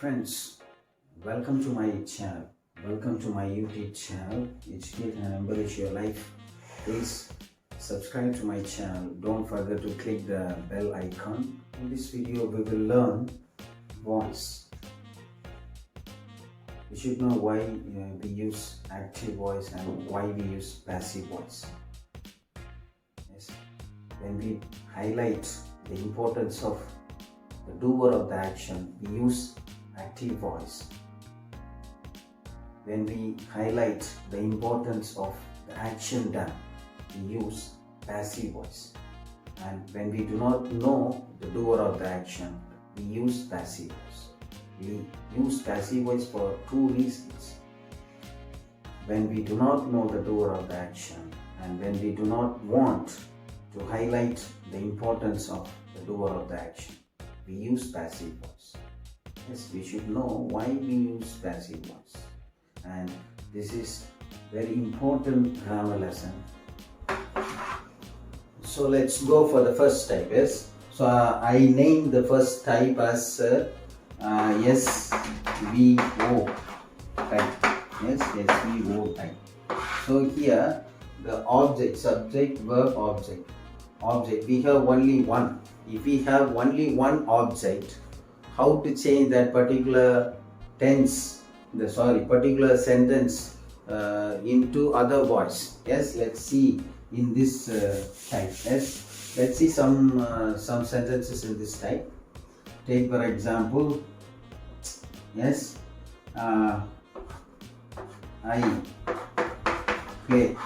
Friends, welcome to my channel. Welcome to my YouTube channel, Educate and Embellish Your Life. Please subscribe to my channel. Don't forget to click the bell icon. In this video, we will learn voice. We should know why we use active voice and why we use passive voice. Yes. When we highlight the importance of the doer of the action, we use active voice. When we highlight the importance of the action done, we use passive voice. And when we do not know the doer of the action, we use passive voice. We use passive voice for two reasons. When we do not know the doer of the action, and when we do not want to highlight the importance of the doer of the action, we use passive voice. Yes, we should know why we use passive voice. And this is very important grammar lesson. So let's go for the first type. Yes. So I named the first type as SVO type. Yes, SVO type. So here the object, subject, verb, object. We have only one. If we have only one object, how to change that particular tense, particular sentence into other voice? Yes, let's see in this type. Yes, let's see some sentences in this type. Take for example, yes, I play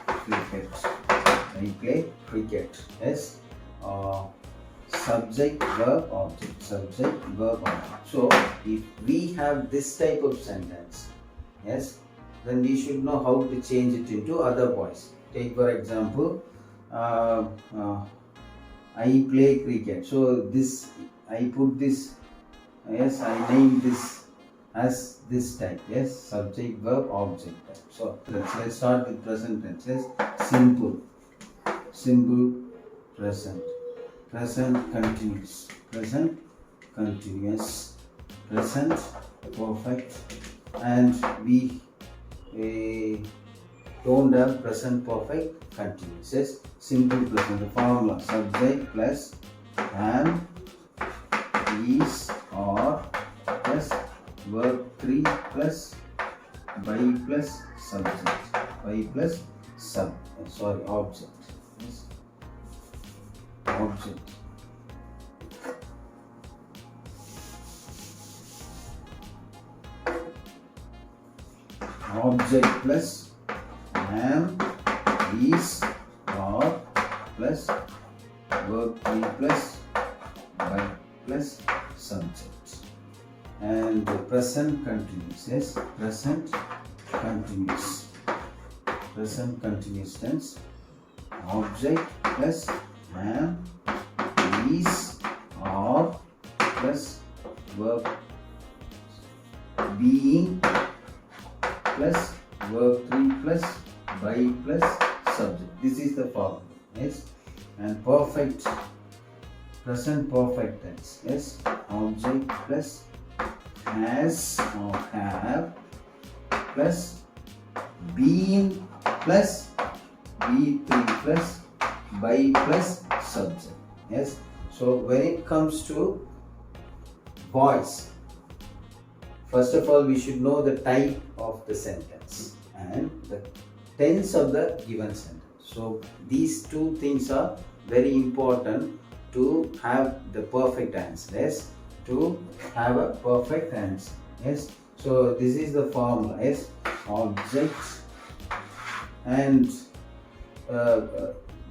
cricket. I play cricket. Yes. Subject, verb, object. Subject, verb, object. So if we have this type of sentence, yes, then we should know how to change it into other voice. Take for example, I play cricket. So this, I put this, yes, I named this as this type. Yes, subject, verb, object type. So let's start with present tense. Yes, simple, present. Present continuous, present continuous, present perfect, and we don't have present perfect continuous. Yes, simple present. The formula: subject plus am, is, or plus verb 3 plus by plus subject, by plus object. Yes. Object. Object plus am, is, or plus verb 3 plus by plus subject. And the present continuous. Yes, present continuous. Present continuous tense. Object plus am, is, or plus verb being plus verb 3 plus by plus subject. This is the formula. Yes, and perfect, present perfect tense. Yes, object plus has or have plus being plus be3 plus by plus subject. Yes, so when it comes to voice, first of all we should know the type of the sentence and the tense of the given sentence. So these two things are very important to have the perfect answer. Yes, to have a perfect answer. Yes, so this is the formula. Yes, object, and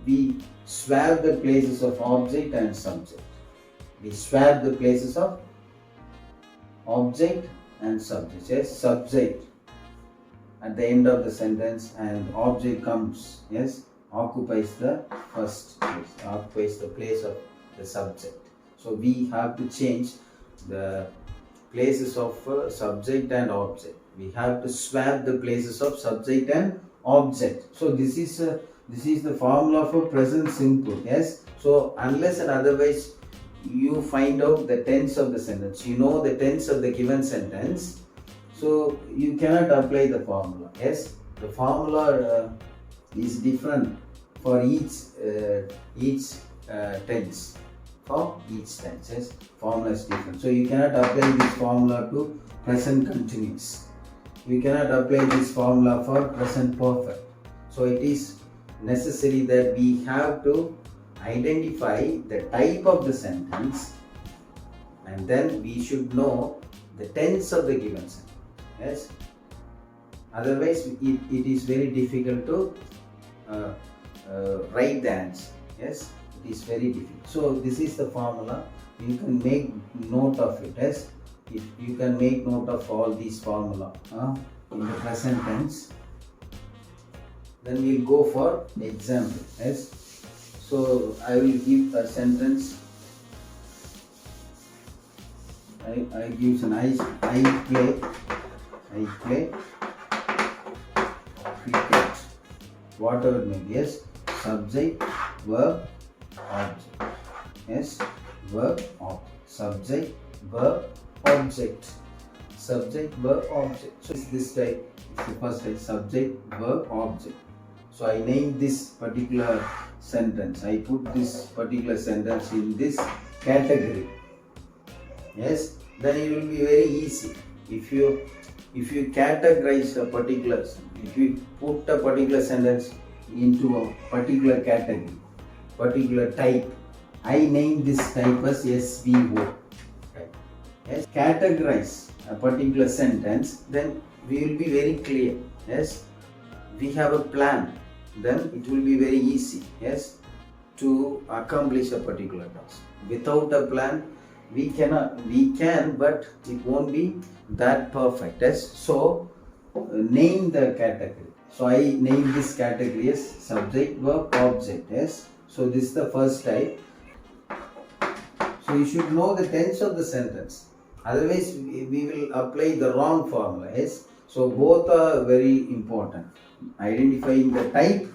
we swap the places of object and subject. We swap the places of object and subject. Yes, subject at the end of the sentence and object comes, yes, occupies the first place, occupies the place of the subject. So we have to change the places of subject and object. We have to swap the places of subject and object. So this is the formula for present simple. Yes, so unless and otherwise you find out the tense of the sentence. You know the tense of the given sentence, so you cannot apply the formula. Yes, the formula is different for each tense. For each tense, yes, formula is different. So you cannot apply this formula to present continuous. You cannot apply this formula for present perfect. So it is necessary that we have to identify the type of the sentence, and then we should know the tense of the given sentence. Yes, otherwise it is very difficult to write the answer. Yes, it is very difficult. So this is the formula. You can make note of it. Yes, if you can make note of all these formula in the present tense. Then we'll go for example. Yes, so I will give a sentence. I give an I play cricket, whatever it may be. Yes, subject, verb, object. Yes, verb, object. Subject, verb, object. Subject, verb, object. So this type is the first type, subject, verb, object. So I named this particular sentence. I put this particular sentence in this category. Yes, then it will be very easy. If you categorize a particular, if you put a particular sentence into a particular category, particular type, I name this type as SVO. Yes, categorize a particular sentence, then we will be very clear. Yes, we have a plan, then it will be very easy. Yes, to accomplish a particular task. Without a plan, we can, but it won't be that perfect. Yes, so name the category. So I name this category as subject, verb, object. Yes, so this is the first type. So you should know the tense of the sentence, otherwise we will apply the wrong formula. Yes, so both are very important. Identifying the type,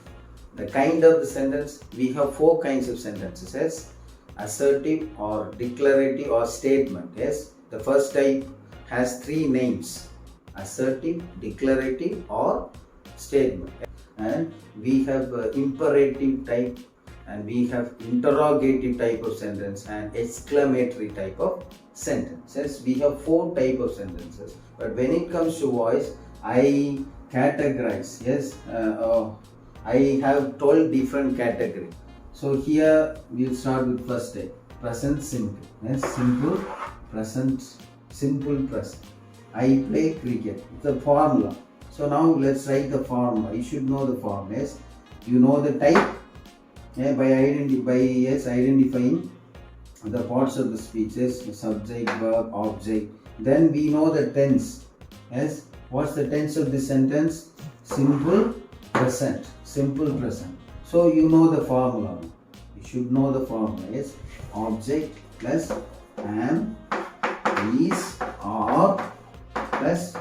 the kind of the sentence. We have 4 kinds of sentences. Yes, assertive or declarative or statement. Yes, the first type has 3 names: assertive, declarative or statement. And we have imperative type, and we have interrogative type of sentence and exclamatory type of sentences. We have 4 type of sentences, but when it comes to voice, I categorize. Yes, I have 12 different categories. So here we'll start with first type, present simple. Yes, simple present, simple present. I play cricket. It's a formula. So now let's write the formula. You should know the formula. Yes, you know the type. Yeah, by identifying the parts of the speeches, subject, verb, object. Then we know the tense. Yes, what's the tense of the sentence? Simple present. Simple present. So you know the formula. You should know the formula. Yes, object plus am, is, are plus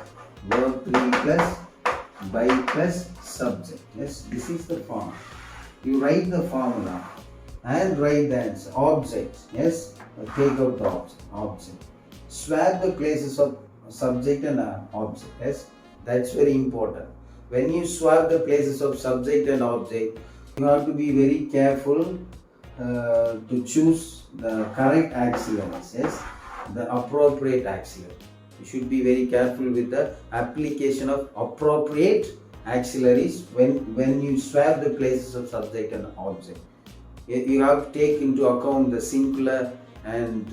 verb 3 plus by plus subject. Yes, this is the formula. You write the formula and write the answer. Object. Yes, take out the object. Swap the places of subject and object. Yes, that's very important. When you swap the places of subject and object, you have to be very careful to choose the correct auxiliaries. Yes, the appropriate auxiliary. You should be very careful with the application of appropriate auxiliaries when you swap the places of subject and object. You have to take into account the singular and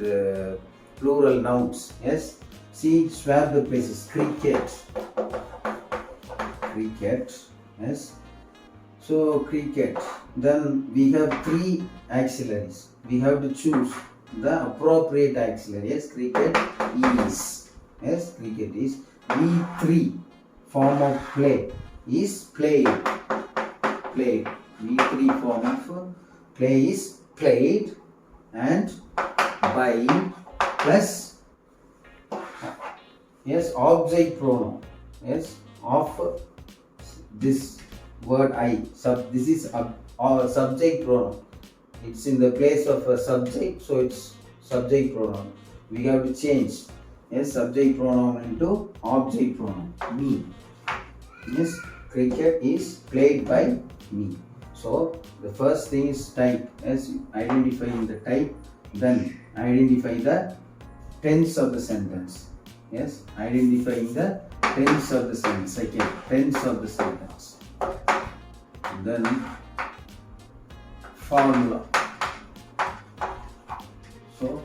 plural nouns. Yes, see, swap the places. Cricket. Yes, so cricket. Then we have 3 auxiliaries. We have to choose the appropriate auxiliary. Yes, cricket is. Yes, cricket is. V3 form of play is played. V3 form of play is played, and by plus, yes, object pronoun. Yes, of this word I. This is a subject pronoun. It's in the place of a subject, so it's subject pronoun. We have to change, yes, subject pronoun into object pronoun, me. Yes, cricket is played by me. So the first thing is type. Yes, identifying the type, then identify the tense of the sentence. Yes, identifying the tense of the sentence. Second, tense of the sentence. Then formula. So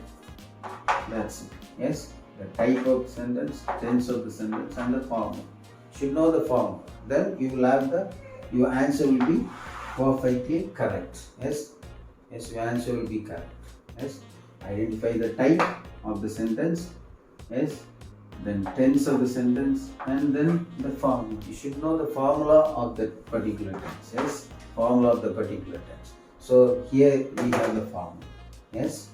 that's it. Yes, the type of sentence, tense of the sentence, and the formula. Should know the formula. Then you will have your answer will be perfectly correct. Yes, yes, your answer will be correct. Yes, identify the type of the sentence. Yes, then tense of the sentence, and then the formula. You should know the formula of that particular tense. Yes, formula of the particular tense. So here we have the formula. Yes.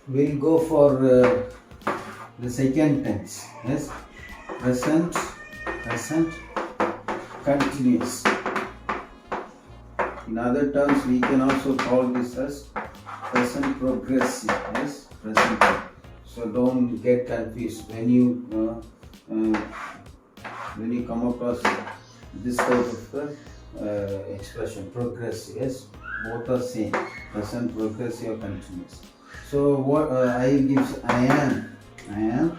We'll go for the second tense. Yes, present continuous. In other terms, we can also call this as present progressive. Yes, present. So don't get confused when you come across this type of expression, progressive. Yes, both are same. Present progressive or continuous. So what I gives, I am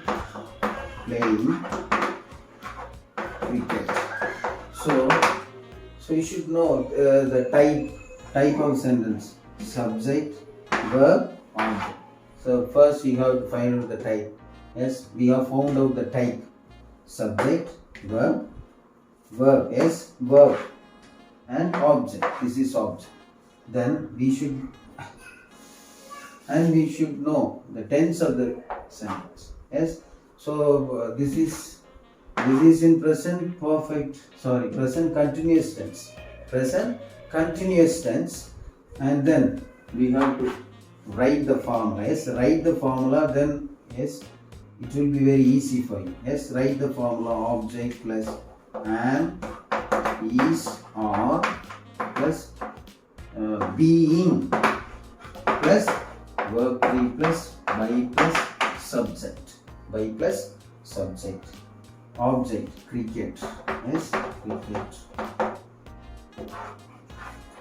playing cricket. So you should know the type of sentence: subject, verb, object. So first you have to find out the type. Yes, we have found out the type: subject, verb, yes, verb, and object. This is object. Then we should know the tense of the sentence. Yes, so this is in present continuous tense. Present continuous tense, and then we have to write the formula. Yes, write the formula. Then yes, it will be very easy for you. Yes, write the formula: object plus am, is, are, plus being, plus verb 3 plus by plus subject. By plus subject. Object, cricket. Yes, cricket.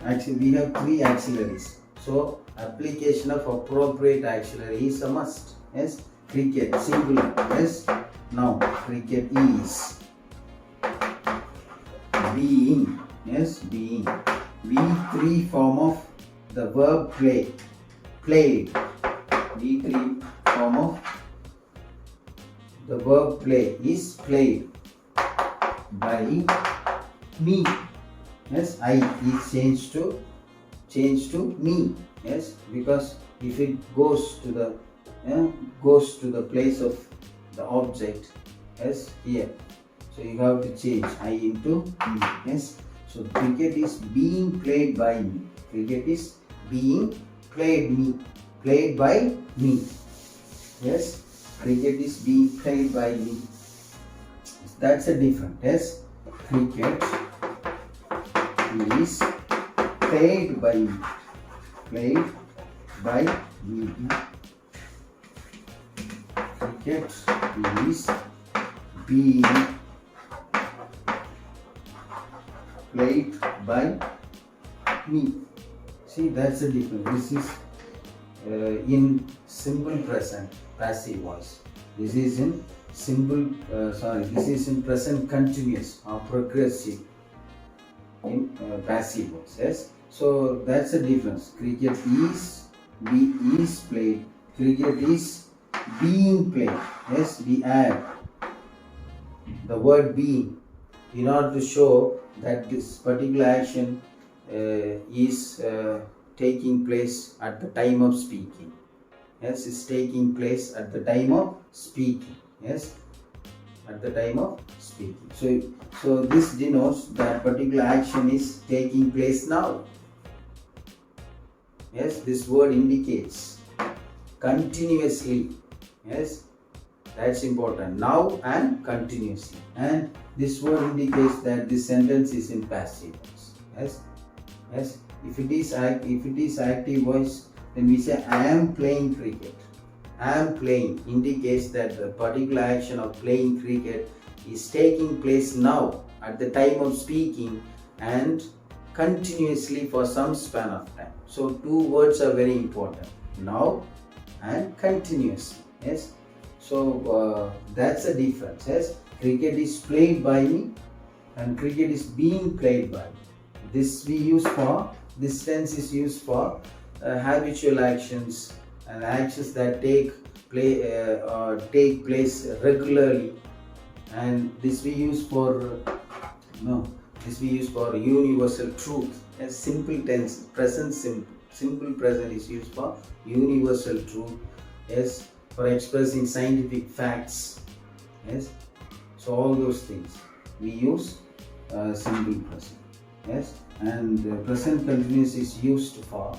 Actually, we have 3 auxiliaries. So, application of appropriate auxiliary is a must. Yes, cricket, singular. Yes, now cricket is being. Yes, being. V3 form of the verb play. Played. V3 form of the verb play is played by me. Yes, I is changed to me. Yes, because if it goes to the place of the object, yes, here, so you have to change I into me. Yes, so cricket is being played by me. Cricket is being played by me. Yes, cricket is being played by me. That's a difference. Yes, cricket is played by me. Played by me. Cricket is being played by me. See, that's the difference. This is in simple present, passive voice. This is in this is in present continuous or progressive in passive voice. Yes, so that's the difference. Cricket is played. Cricket is being played. Yes, we add the word being in order to show that this particular action is taking place at the time of speaking. Yes, it's taking place at the time of speaking. Yes, at the time of speaking. So this denotes that particular action is taking place now. Yes, this word indicates continuously. Yes, That's important. Now and continuously. And this word indicates that this sentence is in passive voice. Yes, yes. If it is active voice, then we say I am playing cricket. I am playing indicates that the particular action of playing cricket is taking place now at the time of speaking and continuously for some span of time. So two words are very important, now and continuously. Yes, so that's the difference. Yes, cricket is played by me and cricket is being played by me. This tense is used for habitual actions and actions that take place regularly, and this we use for universal truth. A simple tense, simple present is used for universal truth. Yes, for expressing scientific facts. Yes, so all those things we use simple present. Yes, and present continuous is used for,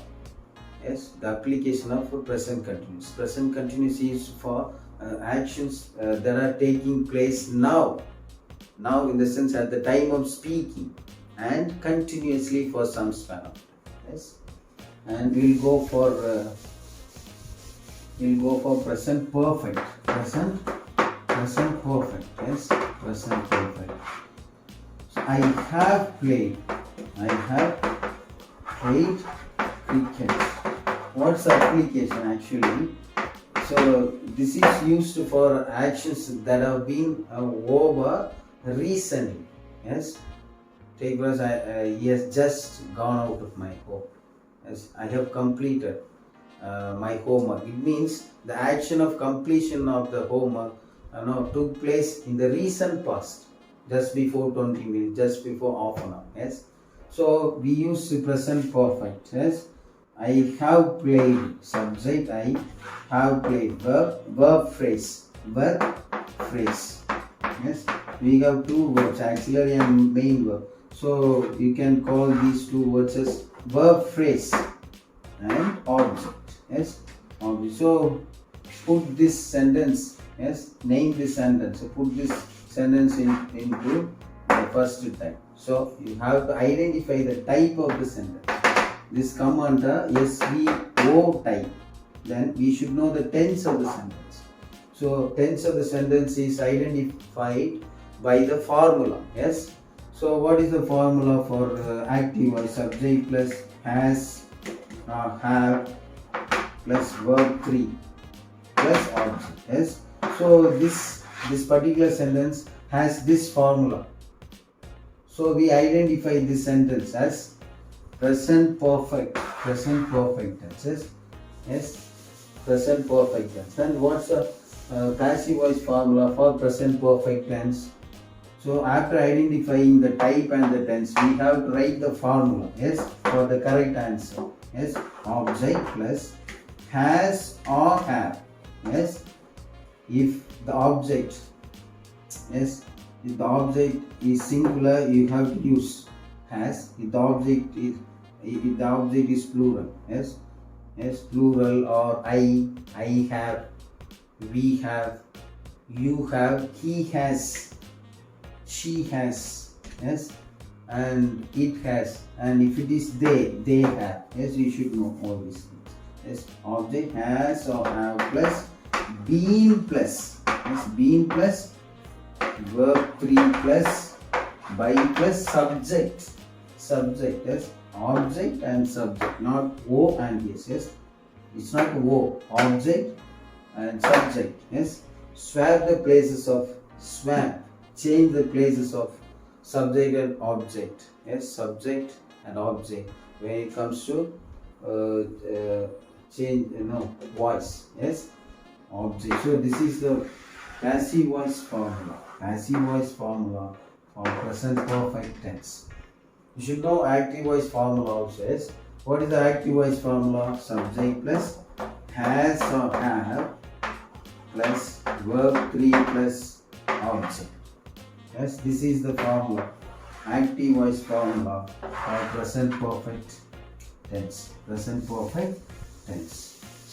yes, the application of present continuous. Present continuous is used for actions that are taking place now in the sense at the time of speaking and continuously for some span of time. Yes, and we'll go for present perfect. Present perfect. Yes, present perfect. So I have played cricket. What's the application actually? So this is used for actions that have been over recently. Yes, take for he has just gone out of my home. Yes, I have completed my homework. It means the action of completion of the homework took place in the recent past, just before 20 minutes, just before half an hour. Yes, so we use the present perfect. Yes, I have played, subject, I have played, verb phrase. Yes, we have two verbs, auxiliary and main verb. So you can call these two words as verb phrase and object. Yes, object. So put this sentence, yes, name this sentence. So put this sentence into the first type. So you have to identify the type of the sentence. This come under SVO type. Then we should know the tense of the sentence. So tense of the sentence is identified by the formula. Yes. So what is the formula for active voice? Subject plus has, have plus verb 3 plus object. Yes. So this particular sentence has this formula. So we identify this sentence as present perfect tense. Yes, present perfect tense. And what's the passive voice formula for present perfect tense? So after identifying the type and the tense, we have to write the formula. Yes, for the correct answer. Yes, object plus has or have. Yes, if the object, yes, if the object is singular, you have to use has. If the object is plural, yes, plural, or I have, we have, you have, he has, she has, yes, and it has, and if it is they have. Yes, you should know all these things. Yes, object has or have plus been plus, yes, been plus verb 3 plus by plus subject, yes, object and subject, not O and yes. Yes, it's not O, object and subject. Yes, change the places of subject and object. Yes, subject and object when it comes to change voice. Yes, object. So this is the passive voice formula for present perfect tense. You should know active voice formula also. Yes, what is the active voice formula? Subject plus has or have plus verb 3 plus object. Yes, this is the formula, active voice formula for present perfect tense.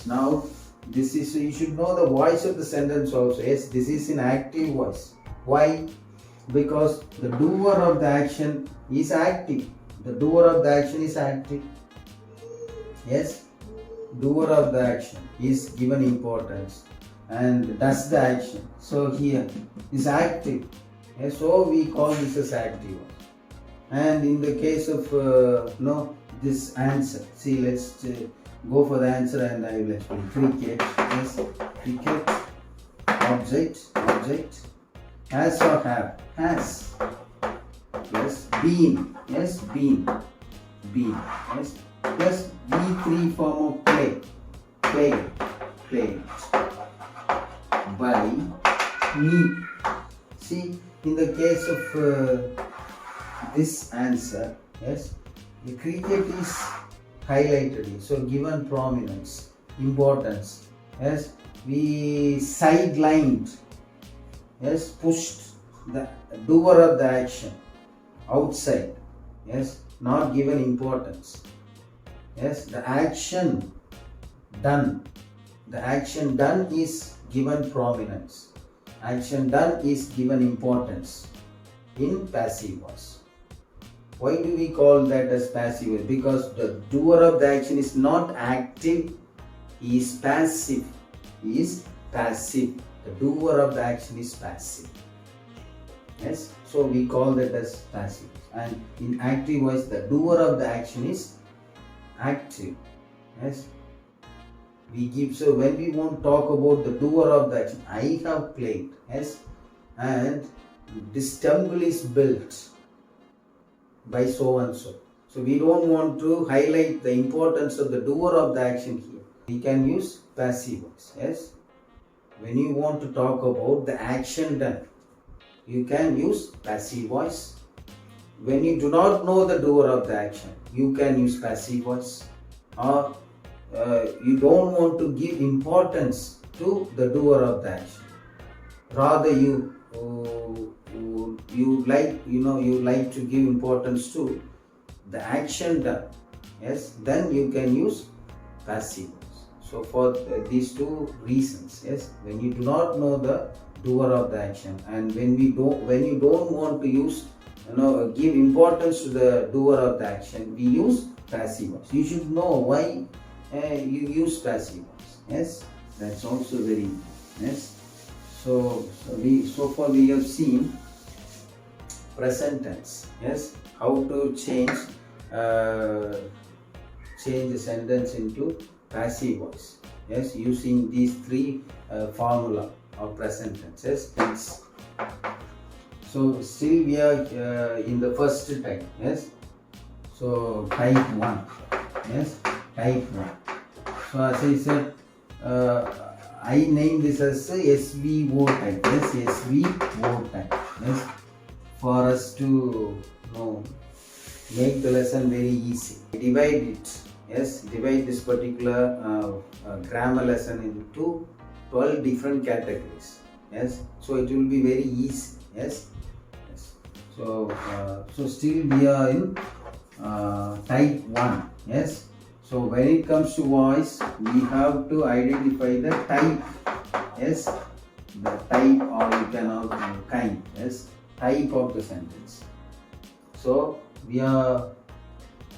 Now This is, you should know the voice of the sentence also. Yes, this is in active voice. Why? Because the doer of the action is active. The doer of the action is active. Yes, doer of the action is given importance and does the action. So here is active. Yes, so we call this as active. And in the case of this answer, see, let's go for the answer and I will explain. Cricket, yes, cricket, object, has or have, has, yes, been, yes, been, yes, plus B3 form of play, by me. See, in the case of this answer, yes, the cricket is highlighted, so given prominence, importance. Yes, we sidelined, yes, pushed the doer of the action outside. Yes, not given importance. Yes, the action done is given prominence. Action done is given importance in passive voice. Why do we call that as passive voice? Because the doer of the action is not active, he is passive. He is passive. The doer of the action is passive. Yes, so we call that as passive. And in active voice, the doer of the action is active. Yes, we give. So when we want to talk about the doer of the action, I have played. Yes, and this temple is built by so and so. So we don't want to highlight the importance of the doer of the action here. We can use passive voice. Yes, when you want to talk about the action done, you can use passive voice. When you do not know the doer of the action, you can use passive voice. Or you don't want to give importance to the doer of the action. Rather, you like to give importance to the action done. Yes, then you can use passive voice. So for these two reasons, yes, when you do not know the doer of the action, and when you don't want to use, give importance to the doer of the action, we use passive voice. You should know why you use passive voice. Yes, that's also very important. Yes. So far we have seen present tense. Yes, how to change the sentence into passive voice. Yes, using these three formula of present tense. Yes. So still we are in the first type. Yes. So type 1. Yes, type 1. So as I said, I name this as SVO type. Yes, SVO type. Yes, for us to make the lesson very easy. Divide it. Yes, divide this particular grammar lesson into 12 different categories. Yes, so it will be very easy. Yes. So still we are in type 1. Yes. So when it comes to voice, we have to identify the type. Yes, the type, or you can also kind. Yes, type of the sentence. So we are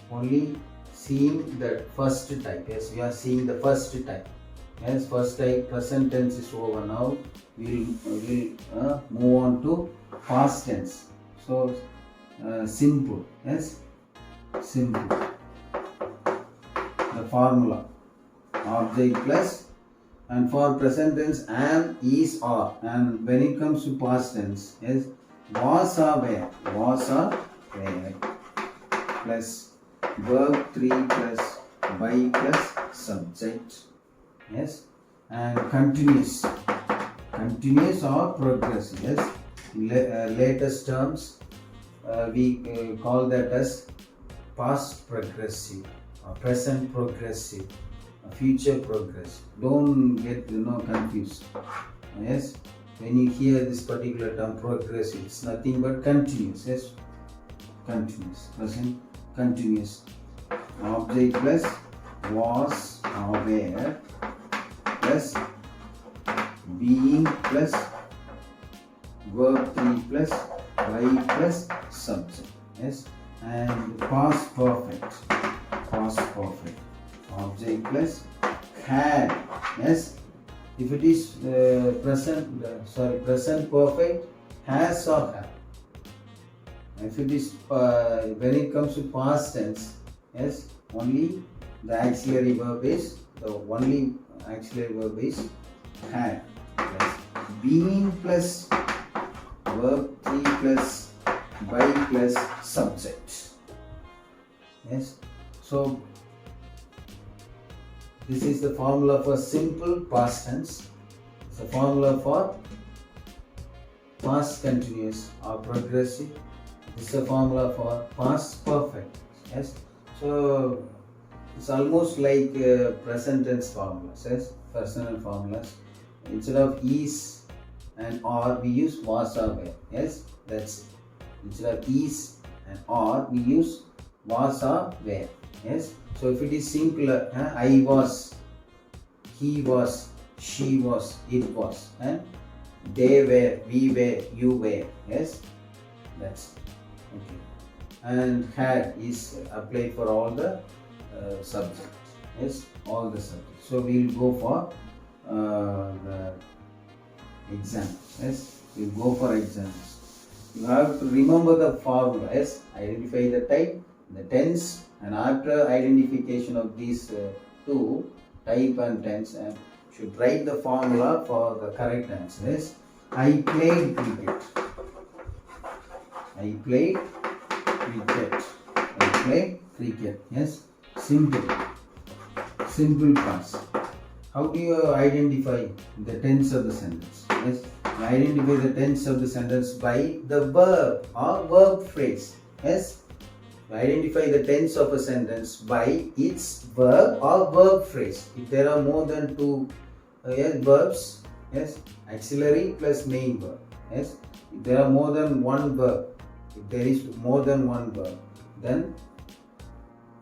only seeing the first type. Yes, we are seeing the first type. Yes, first type, present tense is over now. We'll move on to past tense. So simple. Yes, simple. The formula, object plus, and for present tense, am, is, are, and when it comes to past tense, yes, was or were, plus verb 3 plus by plus subject. Yes, and continuous or progressive. Yes, latest terms we call that as past progressive, present progressive, future progressive. Don't get confused. Yes, when you hear this particular term progressive, it's nothing but continuous. Yes, continuous, present continuous. Object plus was or were plus being plus verb 3 plus by plus subject. Yes, and past perfect. Object plus had. Yes, if it is present perfect, has or have. If it is when it comes to past tense, yes, only the auxiliary verb is had. Plus being plus verb 3 plus by plus subject. Yes, so this is the formula for simple past tense. It's the formula for past continuous or progressive. This is the formula for past perfect. Yes, so it's almost like present tense formulas. Yes, personal formulas. Instead of is and or, we use was or were. Yes, that's instead of is and or, we use was or were. Yes, so if it is singular, I was, he was, she was, it was, and they were, we were, you were. Yes, that's okay. And had is applied for all the subjects. Yes, all the subjects. So we will go for the examples. Yes, we will go for examples. You have to remember the formula. Yes, identify the type, the tense, and after identification of these two, type and tense, and should write the formula for the correct answer. Yes, I played cricket. I played cricket. Yes, simple past. How do you identify the tense of the sentence? Yes, you identify the tense of the sentence by the verb or verb phrase. Yes, you identify the tense of a sentence by its verb or verb phrase. If there are more than two verbs, yes, auxiliary plus main verb. Yes, if there are more than one verb, if there is more than one verb, then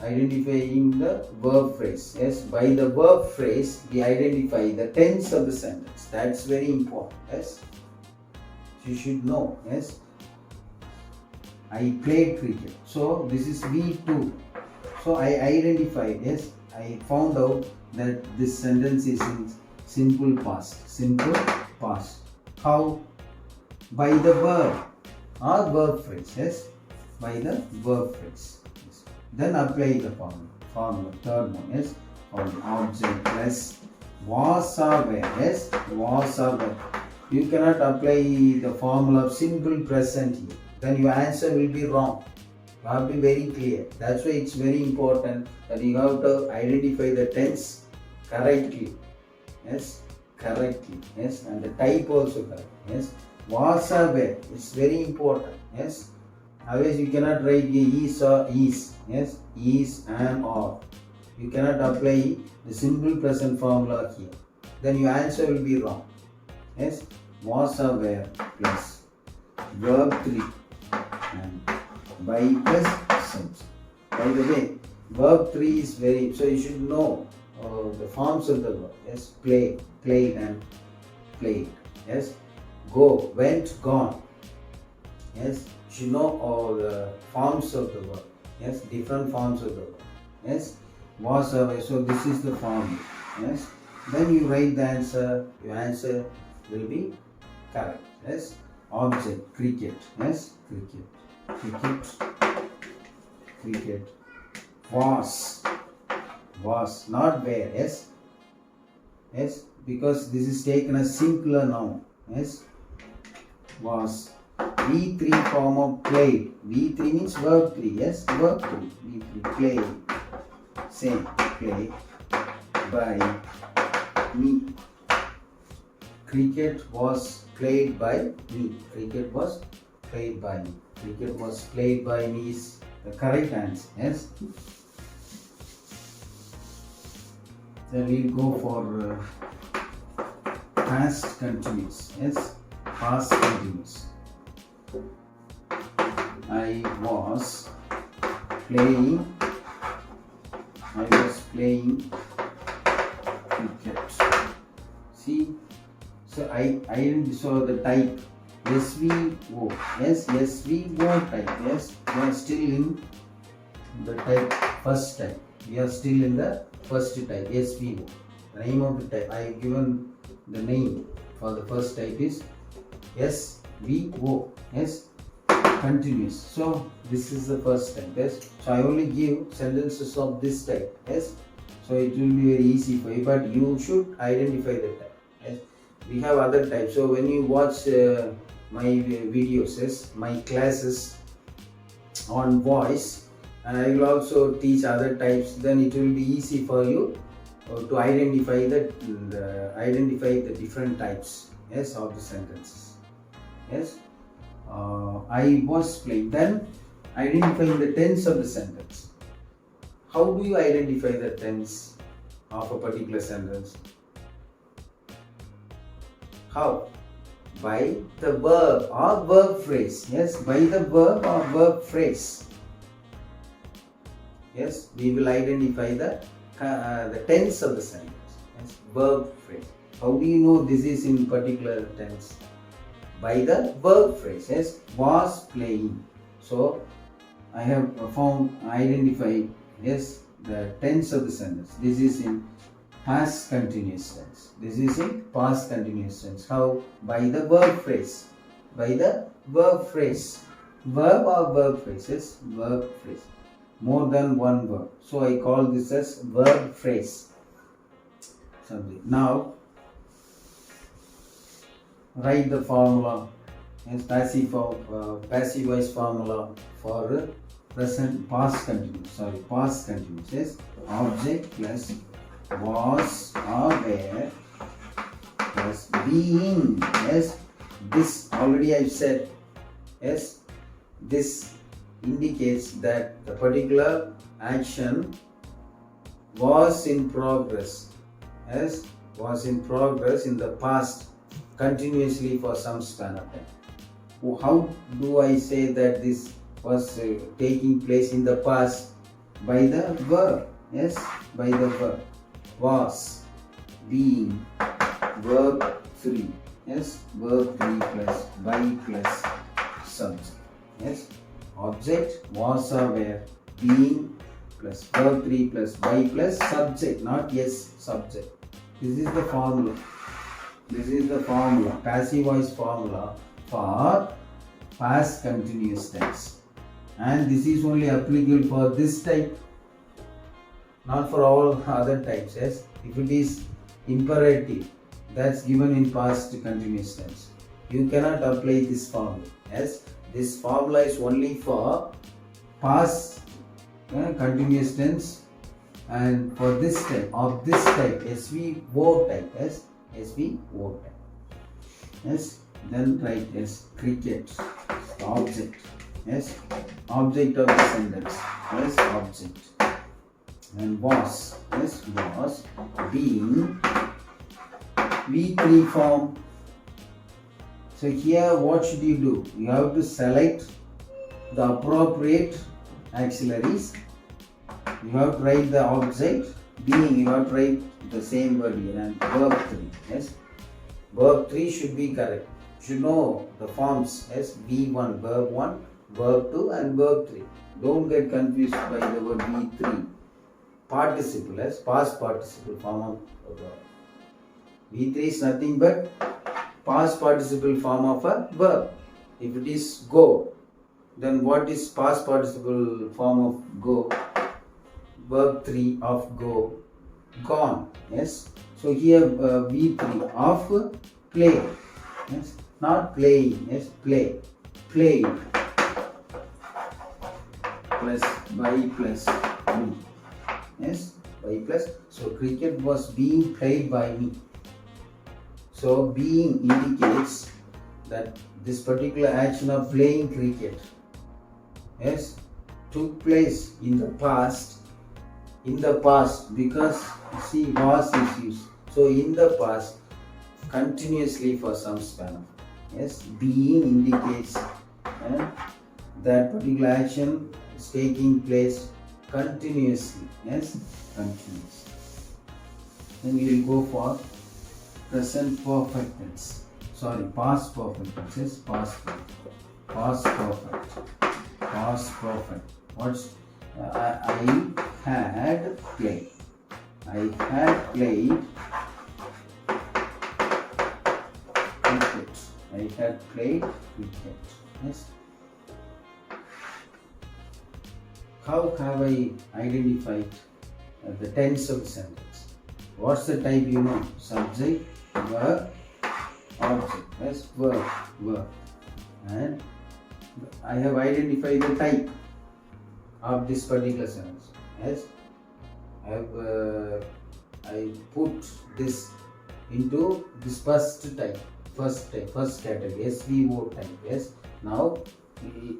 identifying the verb phrase. Yes, by the verb phrase we identify the tense of the sentence. That's very important. Yes, you should know. Yes, I played cricket. So this is V2. So I identified. Yes, I found out that this sentence is in simple past. How? By the verb or verb phrase. Yes, by the verb phrase. Yes. Then apply the formula. Third one. Yes, object plus was or were. Yes, was or were. You cannot apply the formula of simple present here. Then your answer will be wrong. You have to be very clear. That's why it's very important that you have to identify the tense correctly. Yes, correctly. Yes, and the type also correct. Yes, was or were. It's very important. Yes, otherwise you cannot write is or is. Yes, is and or. You cannot apply the simple present formula here. Then your answer will be wrong. Yes, was or were plus verb 3 and by plus subject. By the way, verb 3 is very, so you should know the forms of the verb. Yes, play, played and played. Yes, go, went, gone. Yes, you should know all the forms of the verb. Yes, different forms of the verb. Yes, was or were. So this is the form. Yes, then you write the answer. Your answer will be correct. Yes, object cricket. Yes, cricket. Was not where. Yes, because this is taken as singular noun. Yes, was. V3 form of played. V3 means verb 3. Yes, verb 3. V3 played. Same, played by me. Cricket was played by me. Cricket was played by me. Cricket was played by me is the correct answer. Yes. Then we'll go for past continuous. Yes, past continuous. I was playing cricket. See, so so the type SVO, yes, SVO type, yes, we are still in the type, first type, we are still in the first type, SVO. The name of the type, I have given the name for the first type is SVO, yes, continuous. So this is the first type, yes. So I only give sentences of this type, yes. So it will be very easy for you, but you should identify the type, yes. We have other types. So when you watch my videos, yes, my classes on voice, and I will also teach other types, then it will be easy for you to identify the different types, yes, of the sentences, yes. I was playing. Then identifying the tense of the sentence. How do you identify the tense of a particular sentence? How? By the verb or verb phrase. Yes, by the verb or verb phrase. Yes, we will identify the tense of the sentence. Yes, verb phrase. How do you know this is in particular tense? By the verb phrase. Yes, was playing. So I have identified, yes, the tense of the sentence. This is in past continuous tense. This is in past continuous tense. How? By the verb phrase. By the verb phrase. Verb or verb phrase? Yes, verb phrase. More than one verb. So I call this as verb phrase. Something. Now write the formula. Yes, passive voice formula for present past continuous. Sorry, past continuous. Yes, object plus was or were plus being. Yes, this already I said. Yes, this indicates that the particular action was in progress. Yes, was in progress in the past continuously for some span of time. How do I say that this was taking place in the past? By the verb. Yes, by the verb. Was, being, verb 3. Yes, verb 3 plus by plus subject. Yes, object was or were, being plus verb 3 plus by plus subject, not yes, subject. This is the formula. This is the formula, passive voice formula for past continuous tense. And this is only applicable for this type, not for all other types. Yes, if it is imperative, that's given in past continuous tense, you cannot apply this formula. Yes, this formula is only for past continuous tense, and for this type, of this type, SVO type. Yes, SVO type. Yes, then write as cricket, object. Yes, object of the sentence. Yes, object. And was, yes, was, being, V3 form. So here what should you do? You have to select the appropriate auxiliaries. You have to write the object. Being, you have to write the same word here, and verb 3. Yes, verb 3 should be correct. You should know the forms. Yes, V1, verb 1, verb 2 and verb 3. Don't get confused by the word V3. Participle, as past participle form of verb. V3 is nothing but past participle form of a verb. If it is go, then what is past participle form of go? Verb 3 of go, gone. Yes, so here V3 of play. Yes, not playing. Yes, play, played plus by plus me. Yes, by plus. So cricket was being played by me. So being indicates that this particular action of playing cricket, yes, took place in the past. In the past, because see, was is used. So in the past, continuously for some span of time. Yes, being indicates that particular action is taking place continuously. Yes, continuously. Then we will go for present perfect tense. Sorry, past perfect tense is past perfect. Past perfect. Past perfect. What's I had played. I had played cricket. I had played cricket. Yes. How have I identified the tense of the sentence? What's the type you know? Subject, verb, object. Yes, verb. And I have identified the type of this particular sentence. Yes, I put this into this first type, first category, SVO type. Yes, now we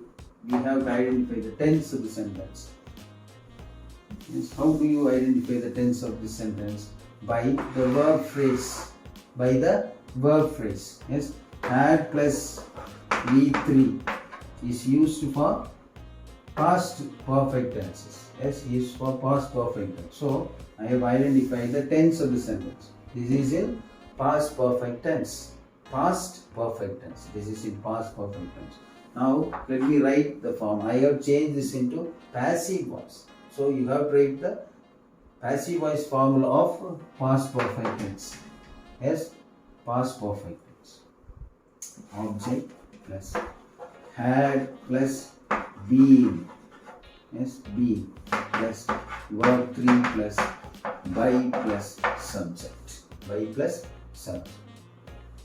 have to identify the tense of the sentence. Yes, how do you identify the tense of the sentence? By the verb phrase. By the verb phrase. Yes, had plus V3 is used for past perfect tenses. Yes, used for past perfect tense. So I have identified the tense of the sentence. This is in past perfect tense. Past perfect tense. This is in past perfect tense. Now let me write the form. I have changed this into passive voice. So you have to write the passive voice formula of past perfect tense. Yes, past perfect tense. Object plus had plus been. Yes, been plus verb 3 plus by plus subject. By plus subject.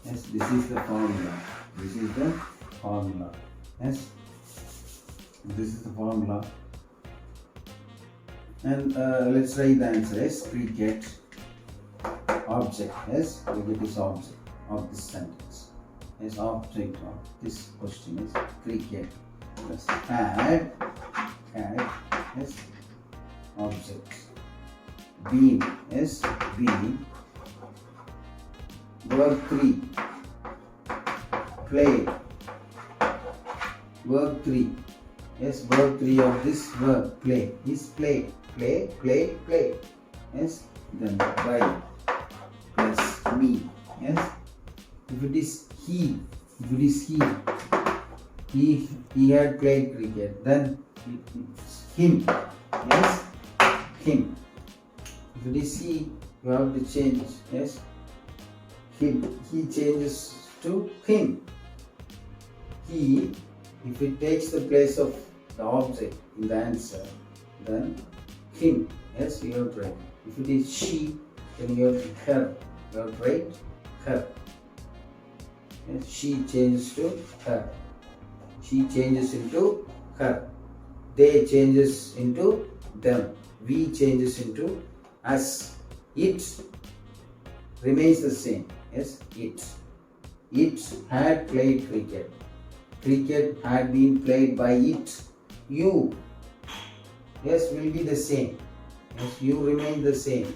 Yes, this is the formula. This is the formula. Yes, this is the formula. And let's write the answer as cricket. Object. Yes, cricket is object of this sentence. Yes, object of this question is cricket plus had. Yes, object. Been. Yes, been. Verb 3. Play. Verb 3. Yes, verb 3 of this verb play is play. Play. Yes, then by plus me. Yes, if it is he had played cricket, then it's him. Yes, him. If it is he, you have to change. Yes, him. He changes to him. He, if it takes the place of the object in the answer, then him. Yes, you have to write. If it is she, then you have to her. You have to write her. Yes, she changes to her. She changes into her. They changes into them. We changes into us. It remains the same. Yes, it. It had played cricket. Cricket had been played by it. You. Yes, will be the same. Yes, you remain the same.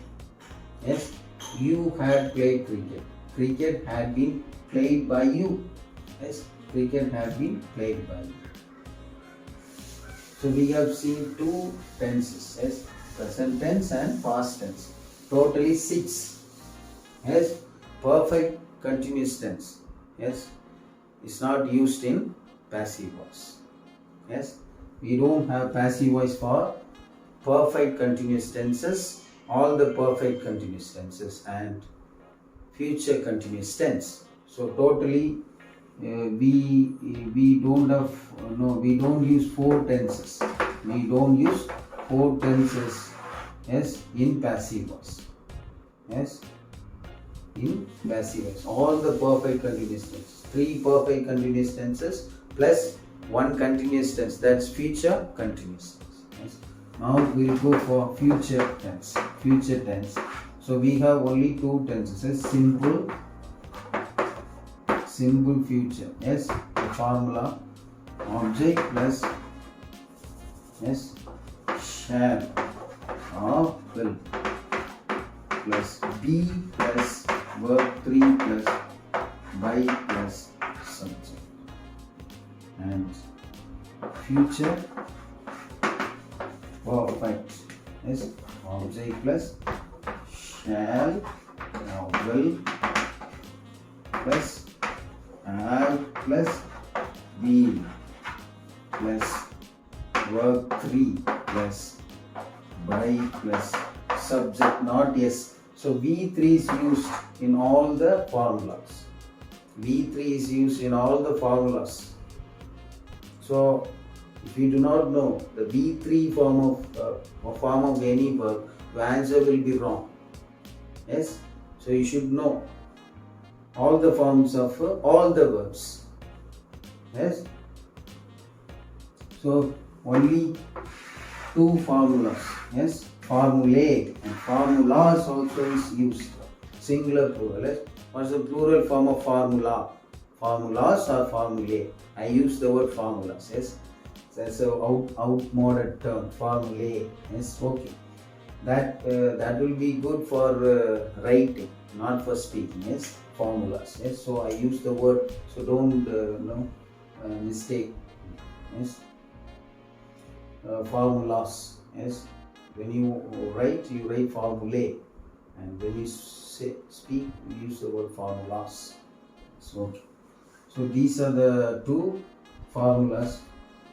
Yes, you had played cricket. Cricket had been played by you. Yes, cricket had been played by you. So we have seen two tenses. Yes, present tense and past tense. Totally 6. Yes, perfect continuous tense. Yes, it's not used in passive voice. Yes, we don't have passive voice for perfect continuous tenses, all the perfect continuous tenses and future continuous tense. So totally we don't use 4 tenses. We don't use 4 tenses. Yes, in passive voice. Yes, in passive voice. All the perfect continuous tenses. 3 perfect continuous tenses plus 1 continuous tense. That's future continuous tense. Yes. Now we will go for future tense. Future tense. So we have only 2 tenses. Simple future. Yes, the formula object plus yes shall or will plus be plus verb 3 plus by plus subject and future perfect. Yes, object plus shall or will plus have plus been plus verb 3 plus by plus subject not yes. So V3 is used in all the formulas. V3 is used in all the formulas. So if you do not know the V3 form of any verb, your answer will be wrong. Yes. So you should know all the forms of all the verbs. Yes. So only two formulas. Yes. Formulae and formulas also is used. Singular plural. Yes. What's the plural form of formula? Formulas or formulae? I use the word formulas. Yes. That's a outmoded term. Formulae. Yes. Okay. That will be good for writing, not for speaking. Yes. Formulas. Yes. So I use the word. So don't mistake. Yes. Formulas. Yes. When you write formulae, and when you speak, you use the word formulas. So these are the two formulas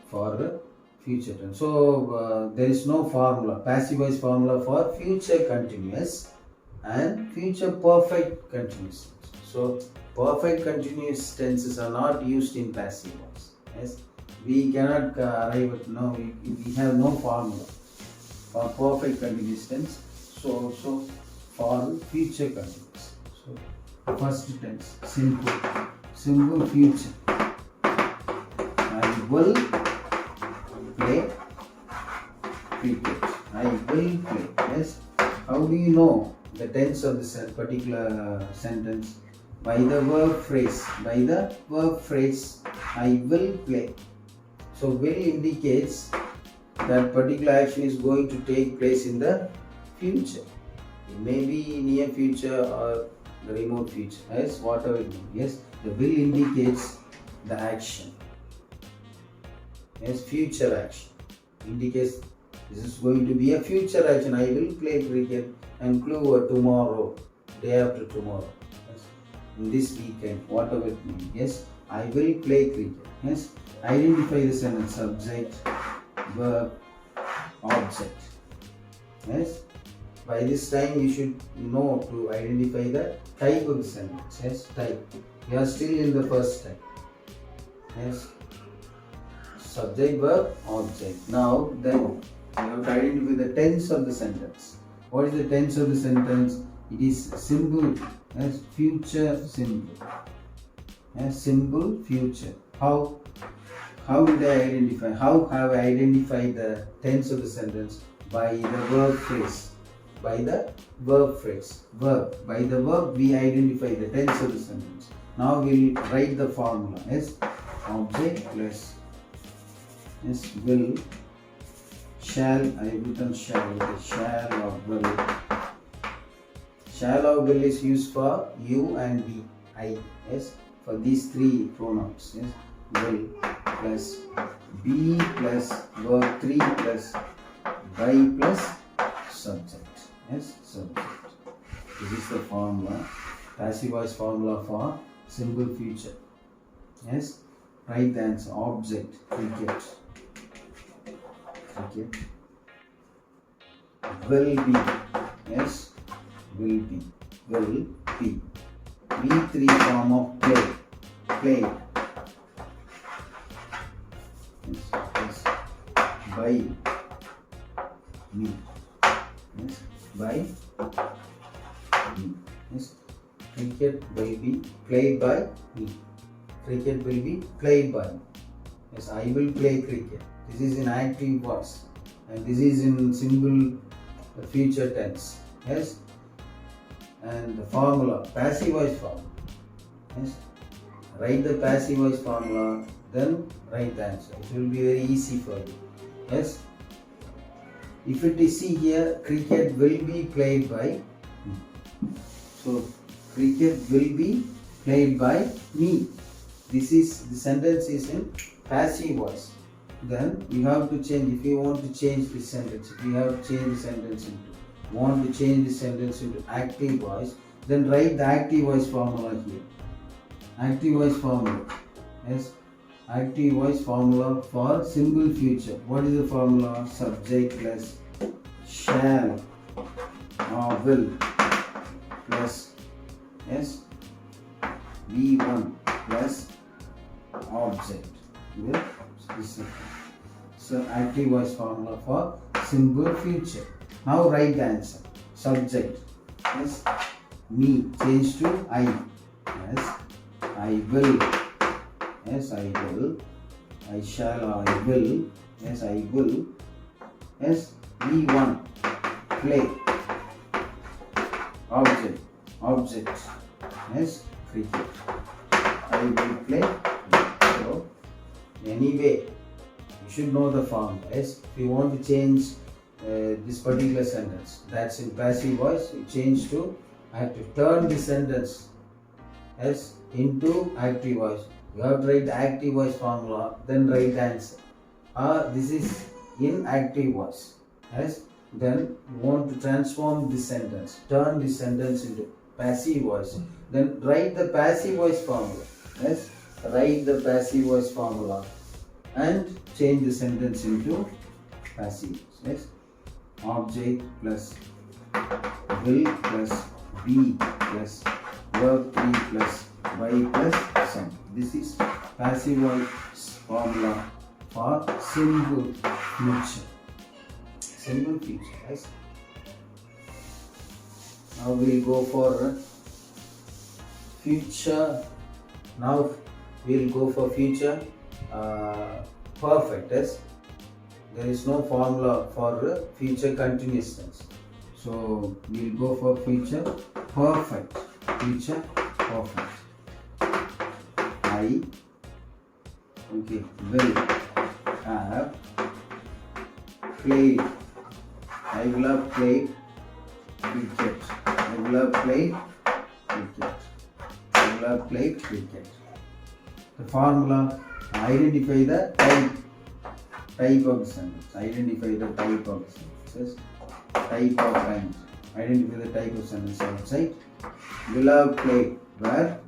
for future tense. So there is no formula, passive voice formula for future continuous and future perfect continuous tense. So perfect continuous tenses are not used in passive voice. Yes, we cannot arrive at we have no formula for perfect continuous tense. So for future continuous. So first tense, simple future. I will play cricket. I will play. Yes. How do you know the tense of this particular sentence? By the verb phrase. By the verb phrase, I will play. So will indicates that particular action is going to take place in the future. It may be near future or the remote future. Yes, whatever it may be. Yes, the will indicates the action. Yes, future action indicates this is going to be a future action. I will play cricket and clue tomorrow, day after tomorrow. Yes, in this weekend, whatever it may be. Yes, I will play cricket. Yes, identify the sentence: subject, verb, object. Yes, by this time you should know to identify the type of the sentence. Yes, type. We are still in the first type. Yes, subject, verb, object. Now then you have to identify the tense of the sentence. What is the tense of the sentence? It is simple. Yes, future simple. Yes, simple future. How did I identify? How have I identified the tense of the sentence? By the verb phrase. By the verb phrase. Verb. By the verb we identify the tense of the sentence. Now we'll write the formula. Yes, object plus will, shall. I have written shall. Shall or will. Shall or will is used for you and we. I. Yes, for these three pronouns. Yes, will plus be plus verb 3 plus by plus subject. Yes, subject. This is the formula, passive voice formula for simple future. Yes, write the answer. Object, cricket. Cricket. Will be. Yes, will be. Will be. V3 form of play. Play. Yes, by me. Yes, by me. Yes, cricket will be played by me. Cricket will be played by me. Yes, I will play cricket. This is in active voice, and this is in simple future tense. Yes, and the formula, passive voice formula. Yes, write the passive voice formula, then write the answer. It will be very easy for you. Yes, if it is see here, cricket will be played by me. So cricket will be played by me. This is the sentence is in passive voice. Then you have to change. If you want to change this sentence, if you have to change the sentence into active voice, then write the active voice formula here. active voice formula. Yes, active voice formula for simple future. What is the formula? Subject plus shall or will plus yes V1 plus object. This is so active voice formula for simple future. Now write the answer. Subject yes me change to I. Yes I will. Yes I will. I shall or I will. Yes I will. Yes V1 play. Object yes cricket. I will play. So anyway you should know the form. Yes if you want to change this particular sentence that's in passive voice, you change to active. Turn the sentence yes into active voice. You have to write the active voice formula, then write the answer. This is in active voice. Yes, then you want to transform this sentence, turn this sentence into passive voice. Then write the passive voice formula. Yes, write the passive voice formula and change the sentence into passive voice. Yes, object plus will plus be plus verb 3 plus by plus some. This is passive voice formula for simple future. Simple future. Yes. Now we will go for future. Now we will go for future perfect. Yes. There is no formula for future continuous tense. So we will go for future perfect. Future perfect. I will have played. I will have played cricket. I will have played cricket. I will have played cricket. The formula, identify the type of sentence. Identify the type of sentence. Type of kind. Identify the type of sentence outside. Will have played where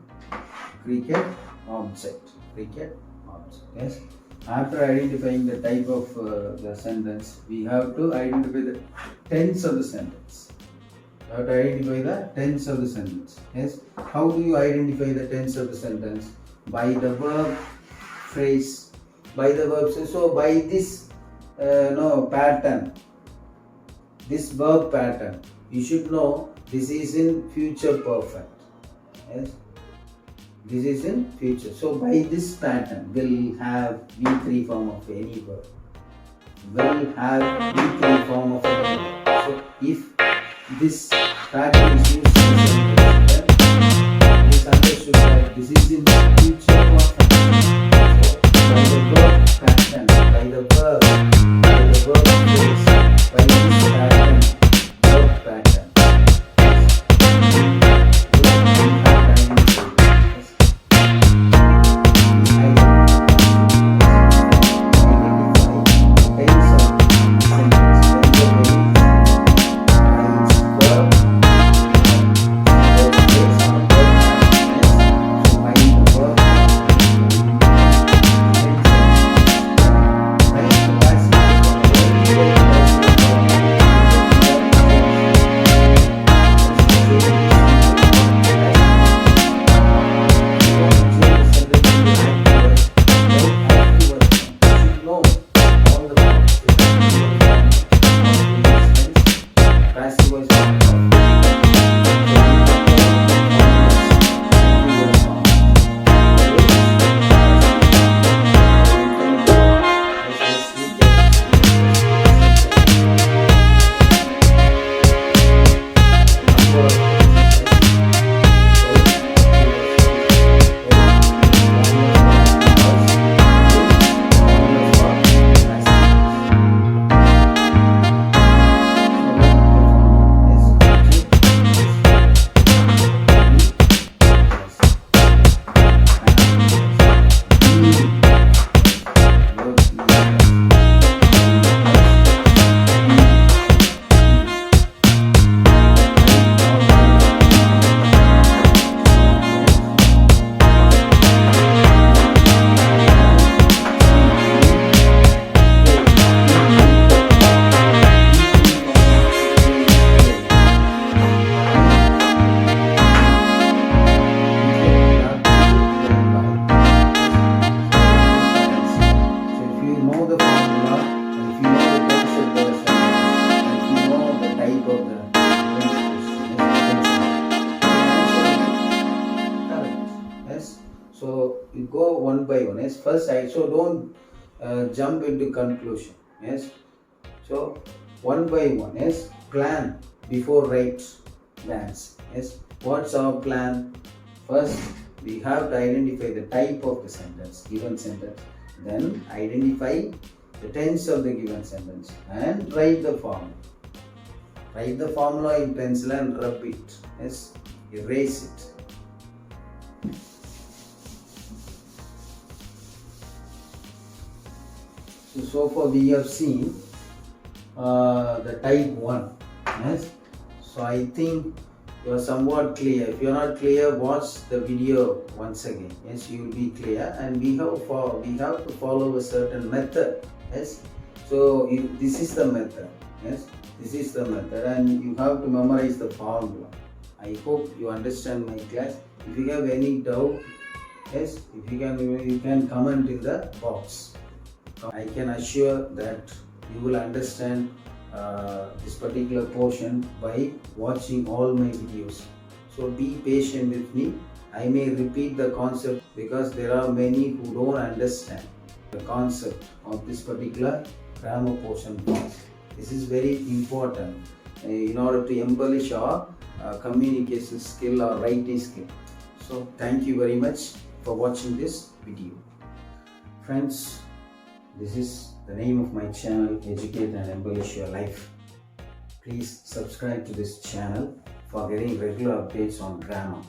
cricket object. Cricket object. Yes. After identifying the type of the sentence, we have to identify the tense of the sentence. You have to identify the tense of the sentence. Yes. How do you identify the tense of the sentence? By the verb phrase. By the verb phrase. So by this pattern. This verb pattern. You should know this is in future perfect. Yes. This is in future. So by this pattern, will have V3 form of any verb. Will have V3 form of any verb. So if this pattern is used in the sentence, then it is understood that this is in future perfect. So by the verb pattern, by the verb phrase, by this pattern, verb pattern. Yes, first so don't jump into conclusion. Yes, so one by one. Yes, plan before write plans. Yes, what's our plan? First, we have to identify the type of the sentence, given sentence. Then identify the tense of the given sentence and write the formula. Write the formula in pencil and rub it. Yes, erase it. So far we have seen the type 1. Yes, so I think you are somewhat clear. If you are not clear, watch the video once again. Yes, you will be clear. And we have to follow a certain method. Yes, so this is the method. Yes, this is the method, and you have to memorize the formula. I hope you understand my class. If you have any doubt, yes, if you can comment in the box. I can assure that you will understand this particular portion by watching all my videos. So be patient with me. I may repeat the concept because there are many who don't understand the concept of this particular grammar portion class. This is very important in order to embellish our communication skill or writing skill. So thank you very much for watching this video. Friends, this is the name of my channel, Educate and Embellish Your Life. Please subscribe to this channel for getting regular updates on grammar.